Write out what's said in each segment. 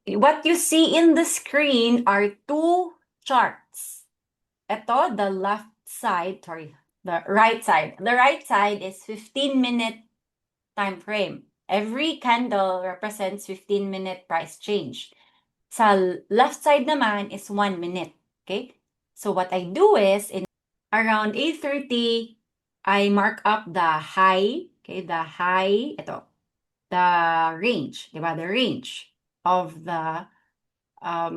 what you see in the screen are two charts. Ito, the left side, sorry, the right side. The right side is 15-minute time frame. Every candle represents 15-minute price change. Sa left side naman is 1 minute. Okay? So what I do is, in around 8:30, I mark up the high, okay, the high, ito, the range, di ba? The range of the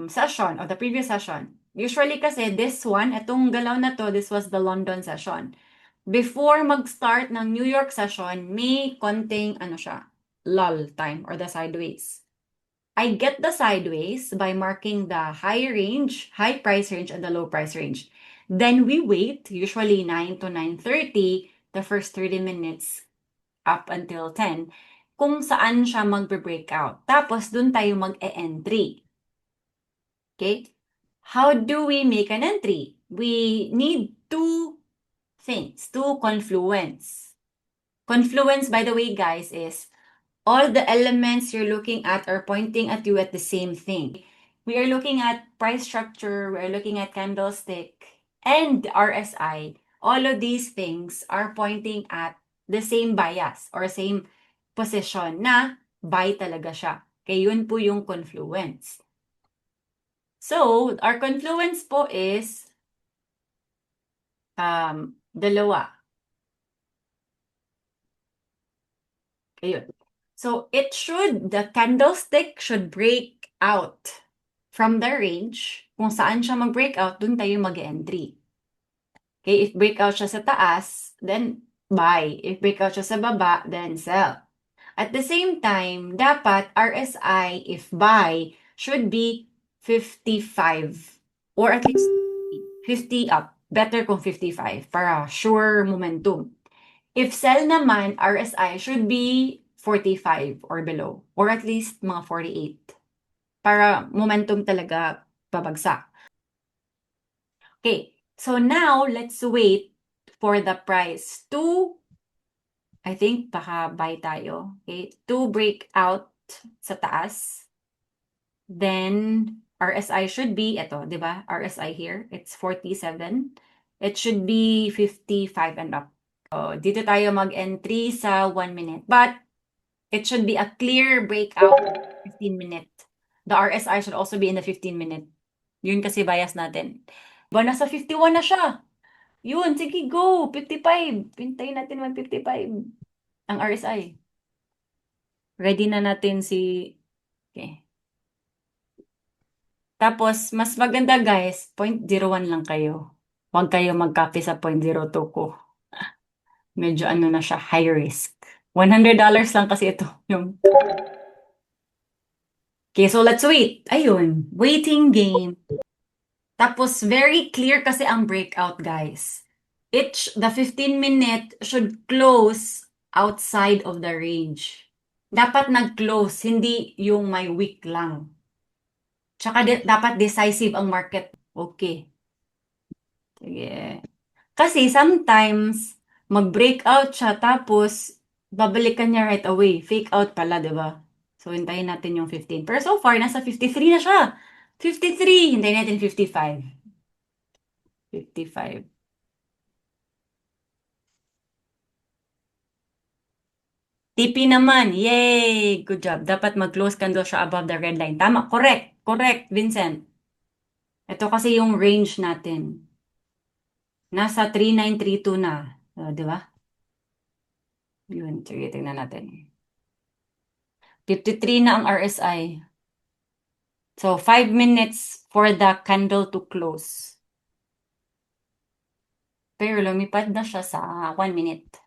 session, of the previous session. Usually kasi this one, itong galaw na to, this was the London session. Before mag-start ng New York session, may konting, ano siya, lull time or the sideways. I get the sideways by marking the high range, high price range, and the low price range. Then we wait, usually 9 to 9:30, the first 30 minutes up until 10, kung saan siya magbe-breakout. Tapos, dun tayo mag-e-entry. Okay? How do we make an entry? We need two things, two confluence. Confluence, by the way, guys, is all the elements you're looking at are pointing at you at the same thing. We are looking at price structure, we're looking at candlestick, and RSI. All of these things are pointing at the same bias or same position na buy talaga siya. Kaya yun po yung confluence. So, our confluence po is dalawa. Ayun. So, the candlestick should break out from the range. Kung saan siya mag-break out, dun tayo mag-entry. Okay, if breakout siya sa taas, then buy. If breakout siya sa baba, then sell. At the same time, dapat RSI, if buy, should be 55 or at least 50 up. Better kung 55 para sure momentum. If sell naman, RSI should be 45 or below or at least mga 48 para momentum talaga babagsak. Okay, so now let's wait for the price to, I think baka buy tayo, okay, to break out sa taas. Then RSI should be, ito, di ba? RSI here, it's 47. It should be 55 and up. So, dito tayo mag-entry sa 1 minute. But it should be a clear breakout 15-minute. The RSI should also be in the 15-minute. Yun kasi bias natin. Ba, nasa 51 na siya. Yun, sige, go. 55. Pintayin natin 155. Ang RSI. Ready na natin si... Okay. Tapos, mas maganda guys, 0.01 lang kayo. Huwag kayo mag-copy sa 0.02 ko. Medyo ano na siya, high risk. $100 lang kasi ito. Yung... Okay, so let's wait. Ayun, waiting game. Tapos, very clear kasi ang breakout, guys. The 15-minute should close outside of the range. Dapat nag-close, hindi yung may wick lang. Tsaka dapat decisive ang market. Okay. Sige. Kasi sometimes, mag-breakout siya, tapos, babalikan niya right away. Fake out pala, di ba? So, hintayin natin yung 15. Pero so far, nasa 53 na siya. 53. Hintayin natin 55. 55. TP naman. Yay! Good job. Dapat mag-close candle siya above the red line. Tama. Correct. Correct, Vincent. Ito kasi yung range natin. Nasa 3932 na. Di ba? Yun. Sige, tingnan natin. 53 na ang RSI. So, 5 minutes for the candle to close. Pero lumipad na siya sa 1 minute.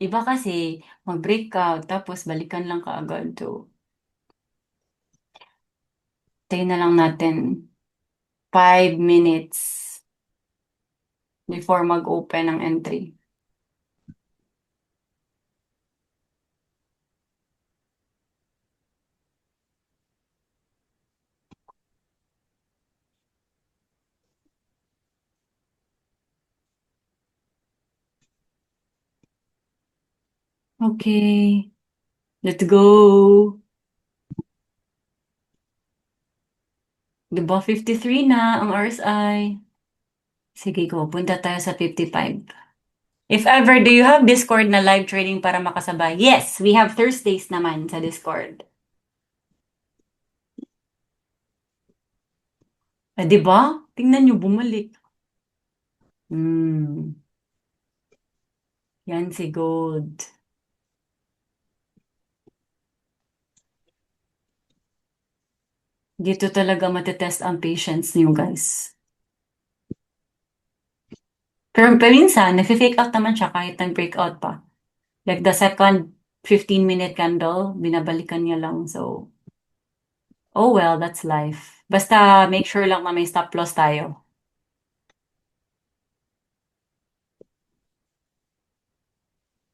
Iba kasi, mag-breakout, tapos balikan lang kaagad. So, tayo na lang natin 5 minutes before mag-open ang entry. Okay, let's go. Di ba 53 na ang RSI? Sige, go. Punta tayo sa 55. If ever, do you have Discord na live trading para makasabay? Yes, we have Thursdays naman sa Discord. Di ba? Tingnan nyo, bumalik. Hmm, yan si Gold. Dito talaga matetest ang patience niyo, guys. Pero paminsan, nag-fake out naman siya kahit nag-breakout pa. Like the second 15-minute candle, binabalikan niya lang. So, oh well, that's life. Basta make sure lang na may stop loss tayo.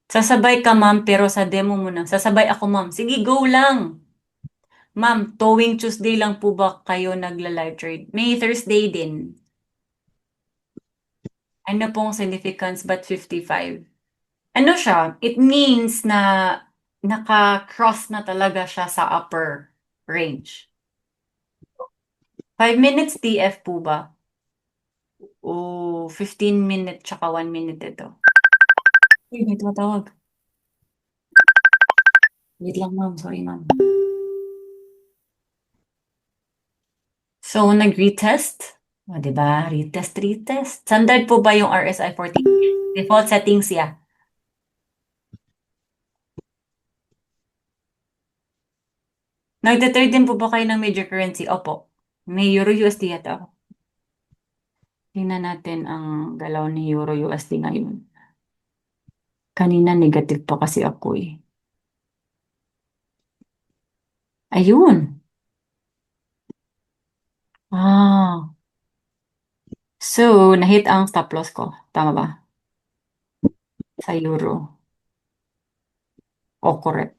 Sasabay ka, ma'am, pero sa demo mo na. Sasabay ako, ma'am. Sige, go lang. Ma'am, tuwing Tuesday lang po ba kayo nagla-live trade? May Thursday din. Ano pong significance but 55? Ano siya? It means na naka-cross na talaga siya sa upper range. 5 minutes TF po ba? O 15 minutes tsaka 1 minute ito. Uy, may tumatawag. Wait lang, ma'am. Sorry, ma'am. So, nag-retest? O, diba? Retest, retest. Standard po ba yung RSI 40? Default settings siya. Nagtitrade din po ba kayo ng major currency? Opo. May Euro USD yata ako. Tingnan natin ang galaw ni Euro USD ngayon. Kanina negative pa kasi ako eh. Ayun. Ah. So, nahit ang stop loss ko. Tama ba? Sa Euro. O, correct.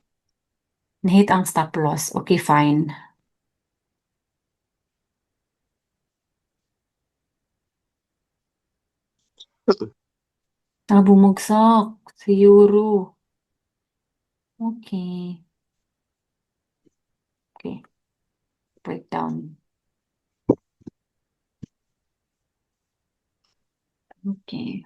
Nahit ang stop loss. Okay, fine. Bumagsak. Sa Euro. Okay. Okay. Breakdown. Okay.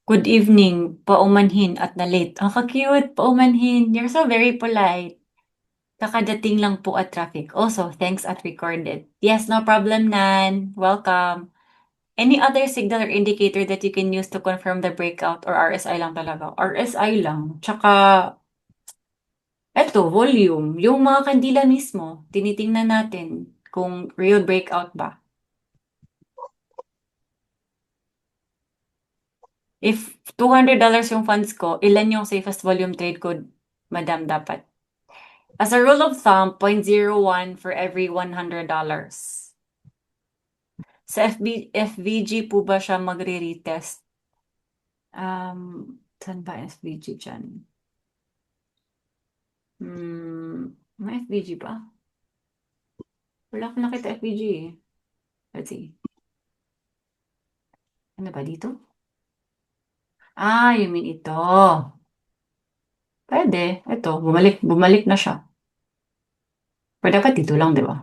Good evening, paumanhin at na-late. Ang ka-cute, paumanhin. You're so very polite. Kakadating lang po at traffic. Also, thanks at recorded. Yes, no problem, Nan. Welcome. Any other signal or indicator that you can use to confirm the breakout or RSI lang talaga? RSI lang. Tsaka, eto, volume. Yung mga kandila mismo, tinitingnan natin kung real breakout ba. If $200 yung funds ko, ilan yung safest volume trade ko, madam, dapat? As a rule of thumb, 0.01 for every $100. Sa FVG po ba siya magre-retest? Saan ba FVG dyan? May FVG ba? Wala akong nakita FVG eh. Let's see. Ano ba dito? You mean ito. Pwede. Ito, bumalik na siya. Pero dapat dito lang, di ba?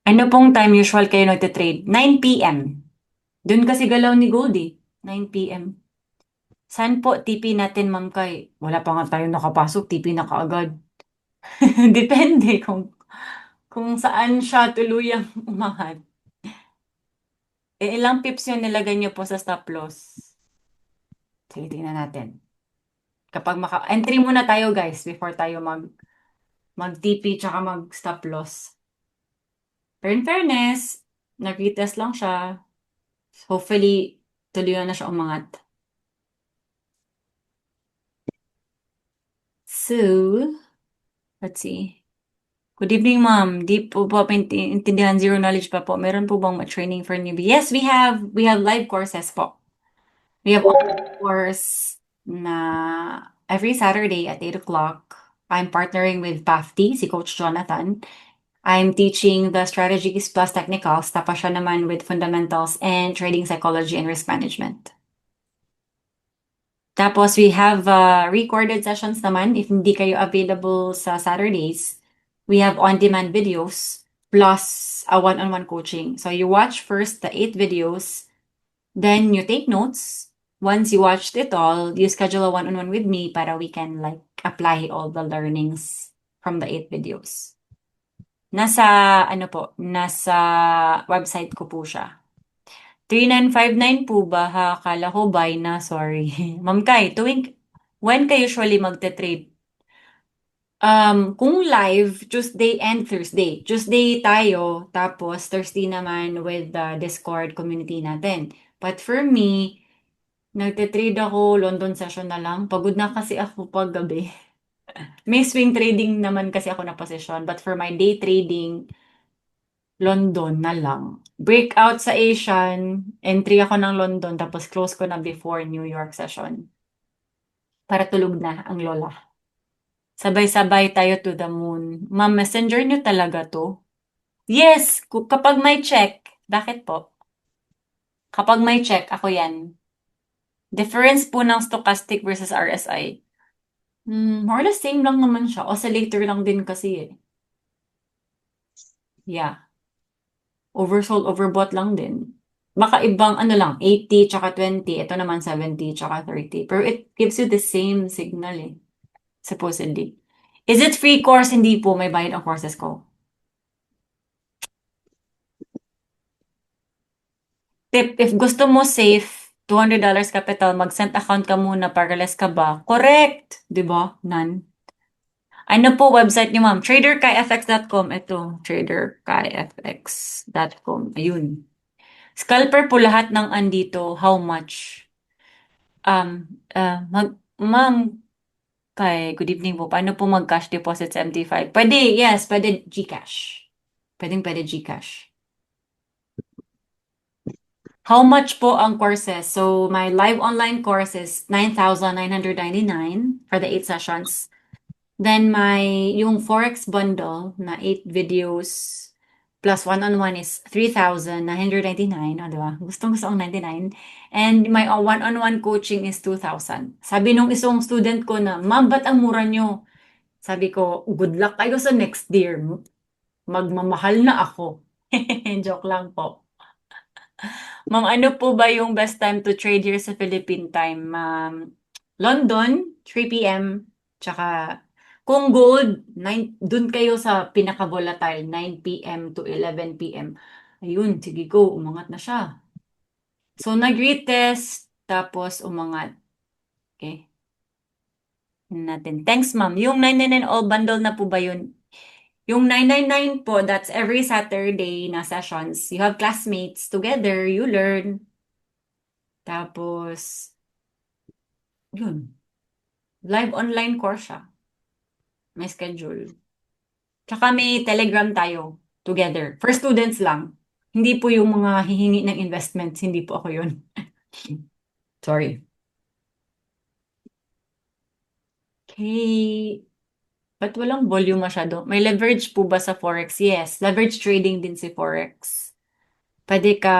Ano pong time usual kayo nagtitrade? 9 p.m. Doon kasi galaw ni Goldie. 9 p.m. Saan po TP natin, Ma'am Kay? Wala pa nga tayo nakapasok, TP na kaagad. Depende kung saan siya tuluyang umangat. Ilang pips yung nilagay niyo po sa stop loss? Sige, tingnan natin. Kapag entry muna tayo guys before tayo mag-TP tsaka mag-stop loss. Pero in fairness, nag-retest lang siya. Hopefully, tuluyan na siya umangat. So, let's see. Good evening, ma'am. Di po ba intindihan zero knowledge pa po? Meron po bang training for newbie? Yes, we have live courses po. We have online course na every Saturday at 8 o'clock. I'm partnering with PAFTI, si Coach Jonathan. I'm teaching the strategies plus technicals, tapos siya naman with fundamentals and trading psychology and risk management. Tapos we have recorded sessions naman if hindi kayo available sa Saturdays. We have on-demand videos plus a one-on-one coaching. So you watch first the 8 videos, then you take notes. Once you watched it all, you schedule a one-on-one with me para we can like apply all the learnings from the 8 videos. Nasa website ko po siya. 3959 po ba ha? Akala ko buy na, sorry. Ma'am Kai, when ka usually magte-trade? Kung live, Tuesday and Thursday. Tuesday tayo, tapos Thursday naman with the Discord community natin. But for me, nagte-trade ako, London session na lang. Pagod na kasi ako pag gabi. May swing trading naman kasi ako na position. But for my day trading, London na lang. Breakout sa Asian, entry ako ng London, tapos close ko na before New York session. Para tulog na ang lola. Sabay-sabay tayo to the moon. Ma'am, messenger nyo talaga to? Yes, kapag may check. Bakit po? Kapag may check, ako yan. Difference po ng stochastic versus RSI. More or less same lang naman siya. Oscillator lang din kasi eh. Yeah. Oversold, overbought lang din. Baka ibang ano lang, 80 tsaka 20. Ito naman 70 tsaka 30. Pero it gives you the same signal eh. Supposedly. Is it free course? Hindi po. May bayad ang courses ko. Tip, if gusto mo safe, $200 capital, mag-send account ka muna para less ka ba? Correct! Di ba? None. Ano po website niyo, ma'am? traderkaifx.com. Ito, traderkaifx.com. Ayun. Scalper po lahat ng andito. How much? Ma'am, good evening po. Paano po mag-cash deposit sa MT5? Pwede, yes, pwede GCash. Pwede GCash. How much po ang courses? So, my live online course is 9,999 for the 8 sessions. Then, yung Forex bundle na 8 videos plus one-on-one is 3,999. O, diba? Gustong-gusto ang 99. And my one-on-one coaching is 2,000. Sabi nung isang student ko na, ma'am, ba't ang mura nyo? Sabi ko, good luck kayo sa next year. Magmamahal na ako. Joke lang po. Ma'am, ano po ba yung best time to trade here sa Philippine time? London, 3 p.m. Tsaka, kung gold, dun kayo sa pinaka-volatile, 9 p.m. to 11 p.m. Ayun, sige go, umangat na siya. So, nag-retest, tapos umangat. Okay. Natin. Thanks, ma'am. Yung 999 all bundle na po ba yun? Yung 999 po, that's every Saturday na sessions. You have classmates together, you learn. Tapos, yun. Live online course siya. May schedule. Tsaka may Telegram tayo together. For students lang. Hindi po yung mga hihingi ng investments. Hindi po ako yun. Sorry. Okay. Ba't walang volume masyado? May leverage po ba sa Forex? Yes. Leverage trading din si Forex. Pwede ka,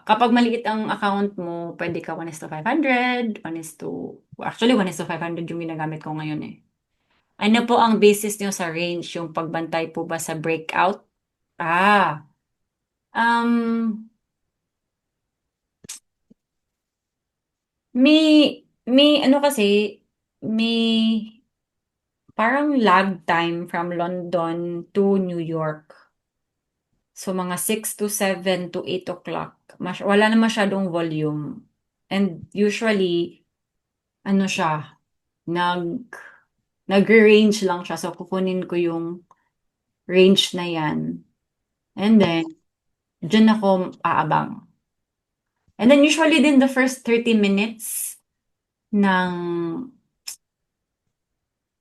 kapag maliit ang account mo, pwede ka 1:500, actually 1:500 yung ginagamit ko ngayon eh. Ano po ang basis nyo sa range? Yung pagbantay po ba sa breakout? Ah, um, may ano kasi, may parang lag time from London to New York. So, mga 6 to 7 to 8 o'clock. Wala na masyadong volume. And usually, ano siya, nag-range lang siya. So, kukunin ko yung range na yan. And then, dyan ako aabang. And then, usually din the first 30 minutes ng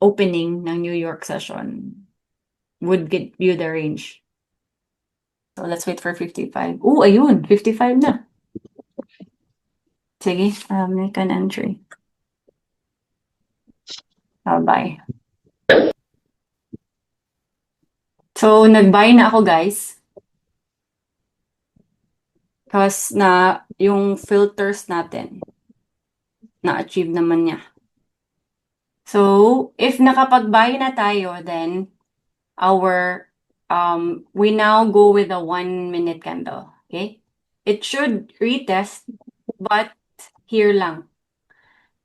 opening ng New York session would get you the range. So, let's wait for 55. Oh, ayun, 55 na. Sige, make an entry. Bye. So, nag-buy na ako, guys. Tapos na yung filters natin. Na-achieve naman niya. So, if nakapag-buy na tayo, then we now go with a 1 minute candle. Okay? It should retest, but here lang.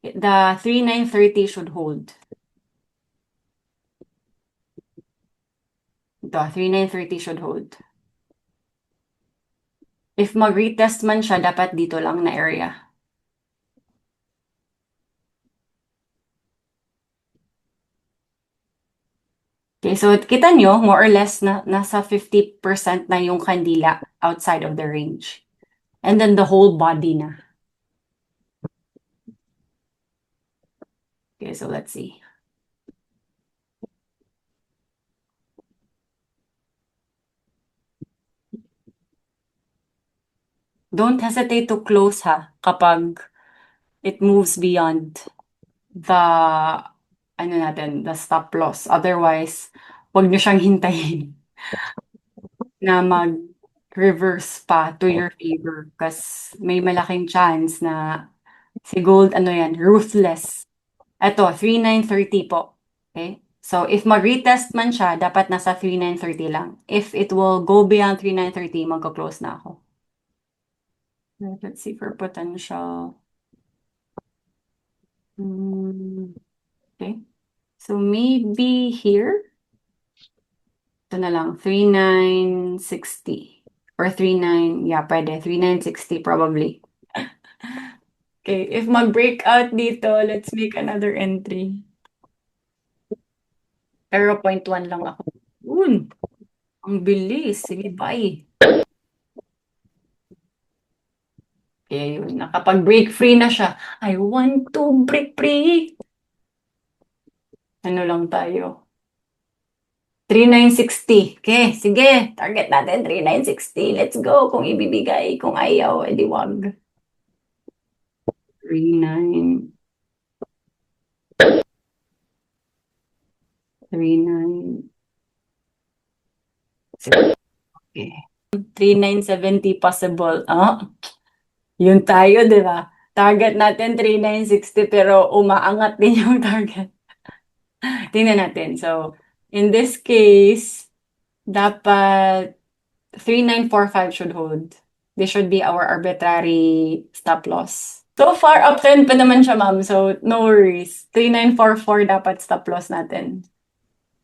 The 3930 should hold. The 3930 should hold. If mag-retest man siya, dapat dito lang na area. Okay, so kita nyo, more or less, nasa 50% na yung kandila outside of the range. And then the whole body na. Okay, so let's see. Don't hesitate to close ha, kapag it moves beyond the, the stop loss. Otherwise, wag nyo siyang hintayin na mag-reverse pa to your favor. Kasi may malaking chance na si gold, ruthless. Ito, 3930 po. Okay? So, if mag-retest man siya, dapat nasa 3930 lang. If it will go beyond 3930, magko-close na ako. Let's see for potential. Okay. So, maybe here. Ito na lang, 3960. Or 39, yeah, pwede. 3960 probably. Okay, if mag-breakout dito, let's make another entry. 0.1 lang ako. Ang bilis. Sige, bye. Okay, yun. Nakapag-break free na siya. I want to break free. Ano lang tayo? 3960. Okay, sige. Target natin 3960. Let's go. Kung ibibigay, kung ayaw, edi wag. 39. 39. Okay. 3970 possible. Yun tayo, di ba? Target natin 3960 pero umaangat din yung target. Tingnan natin. So, in this case, dapat 3945 should hold. This should be our arbitrary stop loss. So far, uptrend pa naman siya, ma'am. So, no worries. 3944 dapat stop loss natin.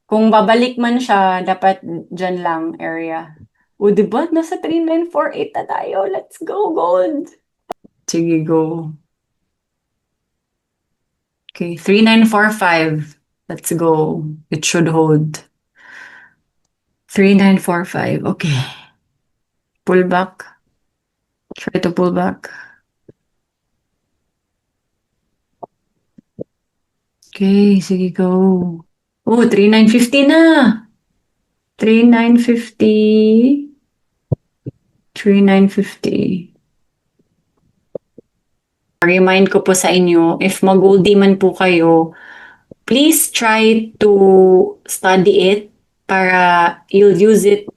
Kung babalik man siya, dapat dyan lang area. O, diba? Nasa 3948 na tayo. Let's go, gold. Sige, go. Okay, 3945. Let's go. It should hold. 3945. Okay. Pull back. Try to pull back. Okay, sige, go. Oh, 3950 na. 3950. 3950. Remind ko po sa inyo, if mag-goldie man po kayo, please try to study it para you'll use it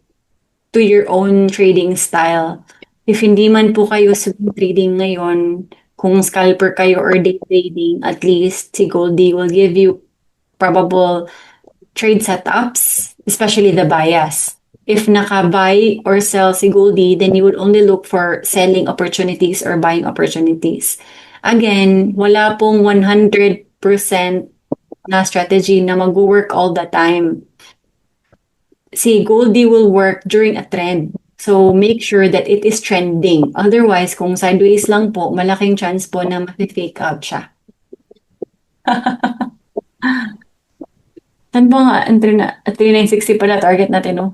to your own trading style. If hindi man po kayo swing trading ngayon, kung scalper kayo or day trading, at least si Goldie will give you probable trade setups, especially the bias. If naka-buy or sell si Goldie, then you would only look for selling opportunities or buying opportunities. Again, wala pong 100% na strategy na mag-work all the time. Si Goldie will work during a trend. So, make sure that it is trending. Otherwise, kung sideways lang po, malaking chance po na ma-fake out siya. Saan ba nga? 3960 pala target natin, oh.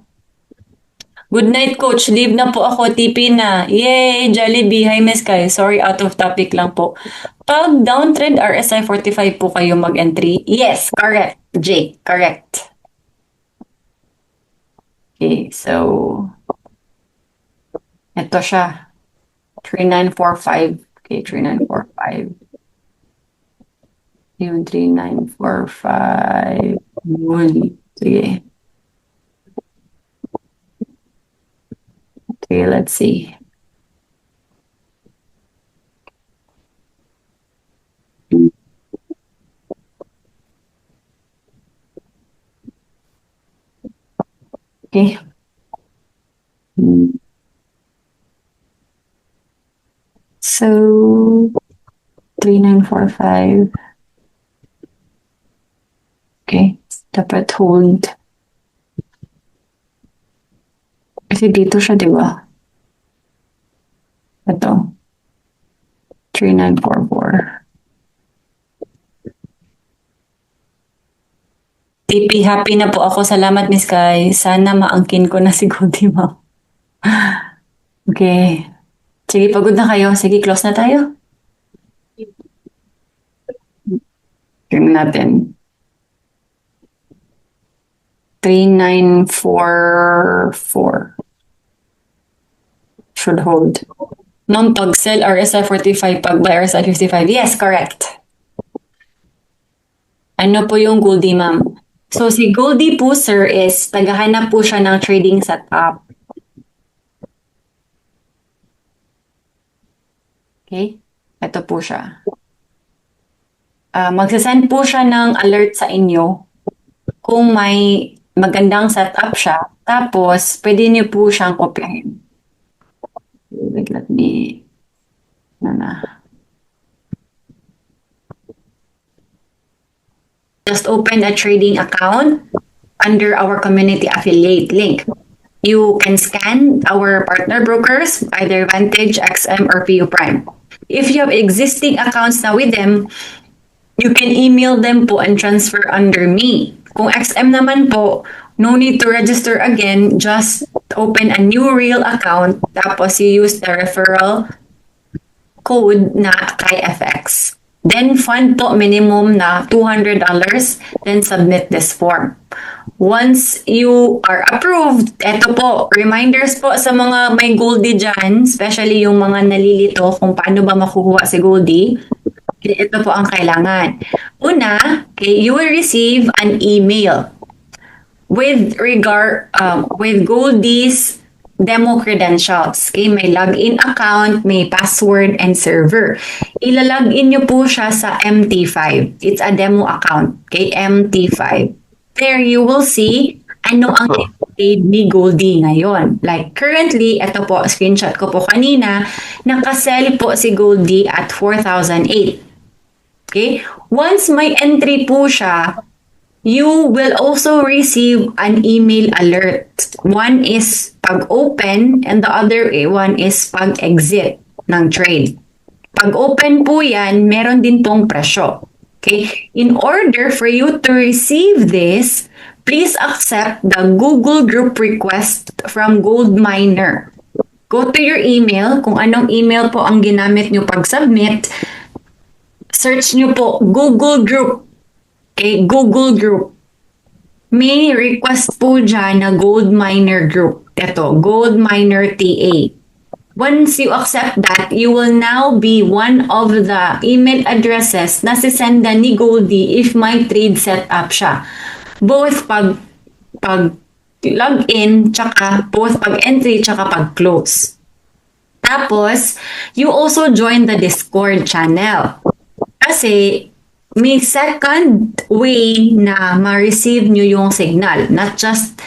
Good night, coach. Leave na po ako. TP na. Yay! Jollibee. Hi, Miss Kai. Sorry, out of topic lang po. Pag downtrend RSI 45 po kayo mag-entry? Yes, correct. J, correct. Okay, so ito siya. 3945. Okay, 3945. Yung 3945. Yun. Sige. Okay, let's see. Okay. So, 3945. Okay. Dapat hold. Kasi dito siya, di ba? Ito. 3944. TP, happy na po ako. Salamat, Miss Kai. Sana maangkin ko na si Goldie, ma'am. Okay. Sige, pagod na kayo. Sige, close na tayo. Tingnan natin. 3944. Should hold. Non-pag-sell, RSI 45, pag-buy RSI 55. Yes, correct. Ano po yung Goldie, ma'am? So, si Goldie po, sir, is tagahanap po siya ng trading setup. Okay? Ito po siya. Magsasend po siya ng alert sa inyo kung may magandang setup siya. Tapos, pwede niyo po siyang kopyahin. Wait, let me... Just open a trading account under our community affiliate link. You can scan our partner brokers, either Vantage, XM, or PU Prime. If you have existing accounts now with them, you can email them po and transfer under me. Kung XM naman po, no need to register again, just open a new real account, tapos you use the referral code na KFX. Then fund po minimum na $200, then submit this form. Once you are approved, eto po, reminders po sa mga may Goldie dyan, especially yung mga nalilito kung paano ba makukuha si Goldie. Ito po ang kailangan. Una, okay, you will receive an email with Goldie's demo credentials. Okay, may login account, may password, and server. Ilalagin nyo po siya sa MT5. It's a demo account. Okay, MT5. There you will see ano ang paid ni Goldie ngayon. Like currently, ito po, screenshot ko po kanina, nakasell po si Goldie at 4,008. Okay? Once may entry po siya, you will also receive an email alert. One is pag-open and the other one is pag-exit ng trade. Pag-open po yan, meron din pong presyo. Okay? In order for you to receive this, please accept the Google group request from Goldminer. Go to your email, kung anong email po ang ginamit nyo pag-submit, search nyo po Google group. Okay, Google group. May request po dyan na Goldminer group. Ito, Goldminer TA. Once you accept that, you will now be one of the email addresses na sisendan ni Goldie if may trade setup siya. Both pag login, tsaka both pag entry, tsaka pag close. Tapos, you also join the Discord channel. Kasi, may second way na ma-receive nyo yung signal. Not just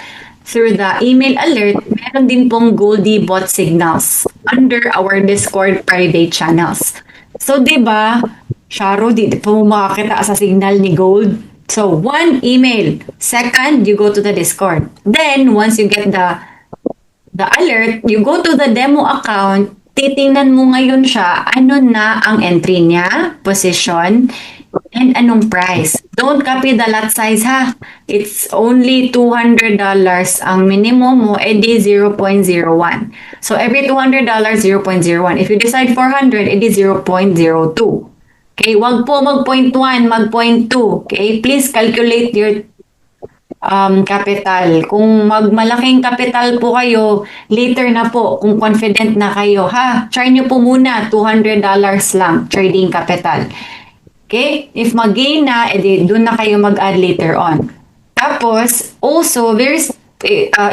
through the email alert, meron din pong Goldie bot signals under our Discord private channels. So, di ba, Sharo, di po makakita sa signal ni Gold. So, one, email. Second, you go to the Discord. Then, once you get the alert, you go to the demo account, titingnan mo ngayon siya, ano na ang entry niya, position, and anong price. Don't copy the lot size ha. It's only $200 ang minimum mo, edi 0.01. So every $200, 0.01. If you decide 400, edi 0.02. Okay, wag po mag-0.1, mag-0.2. Okay, please calculate your capital. Kung malaking capital po kayo, later na po, kung confident na kayo, ha, try nyo po muna, $200 lang, trading capital. Okay? If mag-gain na, edi doon na kayo mag-add later on. Tapos, also, very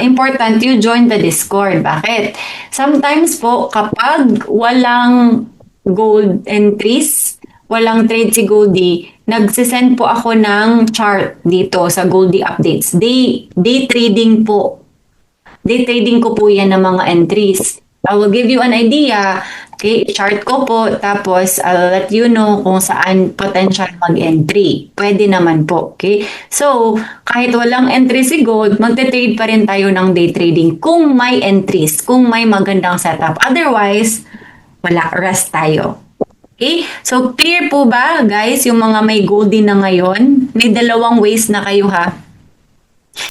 important, you join the Discord. Bakit? Sometimes po, kapag walang gold entries, walang trade si Goldie, nagsisend po ako ng chart dito sa Goldie Updates. Day trading po day trading ko po yan ng mga entries. I will give you an idea. Okay, chart ko po, tapos I'll let you know kung saan potential mag-entry. Pwede naman po, okay? So, kahit walang entry si gold, magte-trade pa rin tayo ng day trading kung may entries, kung may magandang setup. Otherwise, wala, rest tayo. Okay? So, clear po ba, guys, yung mga may gold din na ngayon? May dalawang ways na kayo ha.